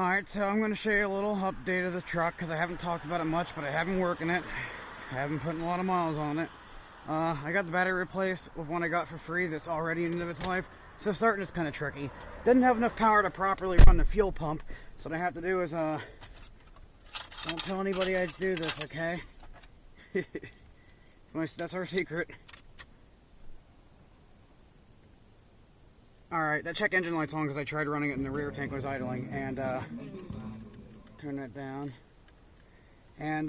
Alright, so I'm going to show you a little update of the truck because I haven't talked about it much, but I have been working it. I have been putting a lot of miles on it. I got the battery replaced with one I got for free that's already in the end of its life, so starting is kind of tricky. Didn't have enough power to properly run the fuel pump, so what I have to do is, don't tell anybody I do this, okay? That's our secret. Alright, that check engine light's on because I tried running it and the rear tank was idling. And, turn that down. And,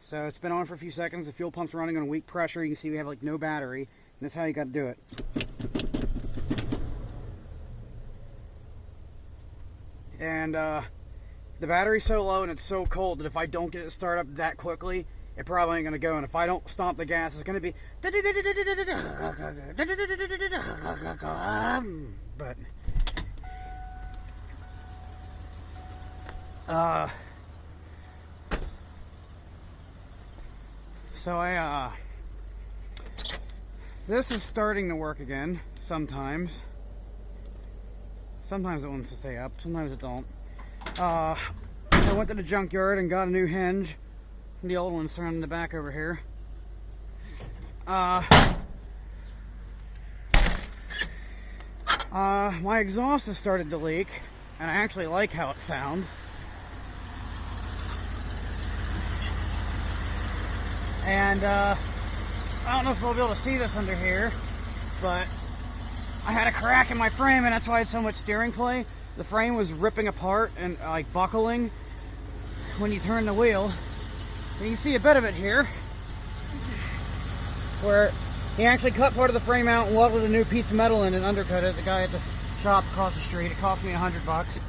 so it's been on for a few seconds. The fuel pump's running on a weak pressure. You can see we have, like, no battery. And that's how you got to do it. And, the battery's so low and it's so cold that if I don't get it started up that quickly, it probably ain't going to go. And if I don't stomp the gas, it's going to be... But... So this is starting to work again, sometimes. Sometimes it wants to stay up, sometimes it don't. I went to the junkyard and got a new hinge. The old one's thrown in the back over here. My exhaust has started to leak, and I actually like how it sounds. And I don't know if we'll be able to see this under here, but I had a crack in my frame, and that's why I had so much steering play. The frame was ripping apart and like buckling when you turn the wheel. And you can see a bit of it here, where he actually cut part of the frame out and welded a new piece of metal in and undercut it. The guy at the shop across the street. It cost me $100.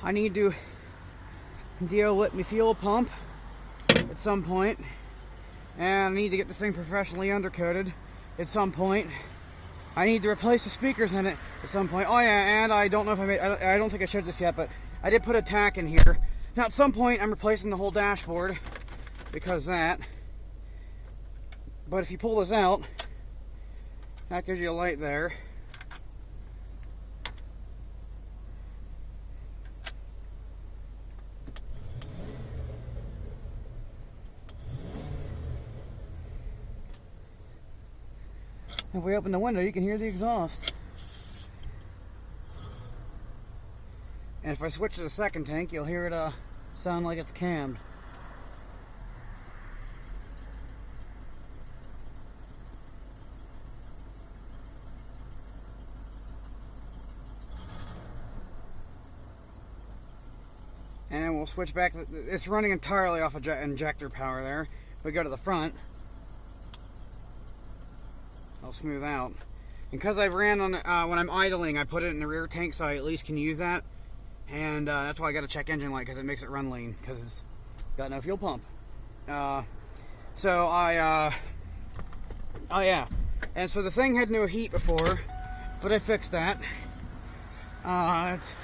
I need to delit my fuel pump at some point, and I need to get this thing professionally undercoated at some point. I need to replace the speakers in it at some point. Oh yeah, and I don't know if I don't think I showed this yet, but I did put a tack in here. Now at some point I'm replacing the whole dashboard because of that. But if you pull this out, that gives you a light there. If we open the window, you can hear the exhaust. And if I switch to the second tank, you'll hear it sound like it's cammed. And we'll switch back to it's running entirely off of injector power there. We go to the front. I'll smooth out. And because I've ran on when I'm idling, I put it in the rear tank so I at least can use that. And that's why I got a check engine light, because it makes it run lean, because it's got no fuel pump. Oh yeah. And so the thing had no heat before, but I fixed that. It's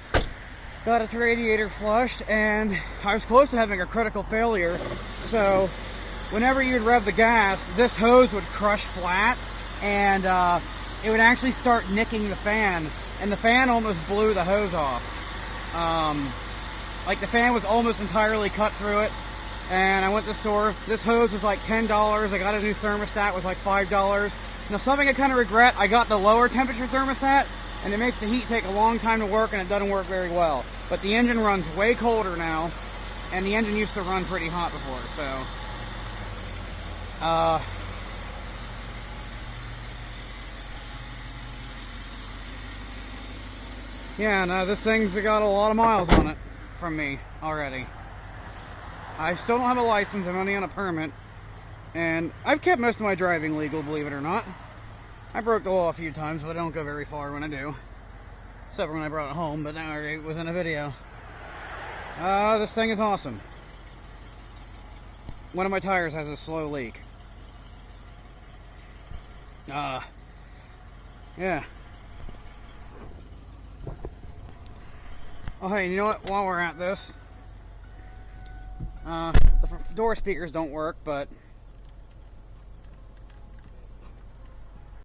got its radiator flushed, and I was close to having a critical failure. So whenever you'd rev the gas, this hose would crush flat. And it would actually start nicking the fan, and the fan almost blew the hose off. Like the fan was almost entirely cut through it. And I went to the store. This hose was like $10. I got a new thermostat, was like $5. Now something I kind of regret, I got the lower temperature thermostat, and it makes the heat take a long time to work, and it doesn't work very well. But the engine runs way colder now, and the engine used to run pretty hot before, so yeah, no, this thing's got a lot of miles on it from me already. I still don't have a license, I'm only on a permit. And I've kept most of my driving legal, believe it or not. I broke the law a few times, but I don't go very far when I do. Except for when I brought it home, but now it was in a video. This thing is awesome. One of my tires has a slow leak. Yeah. Oh hey, you know what, while we're at this, the door speakers don't work, but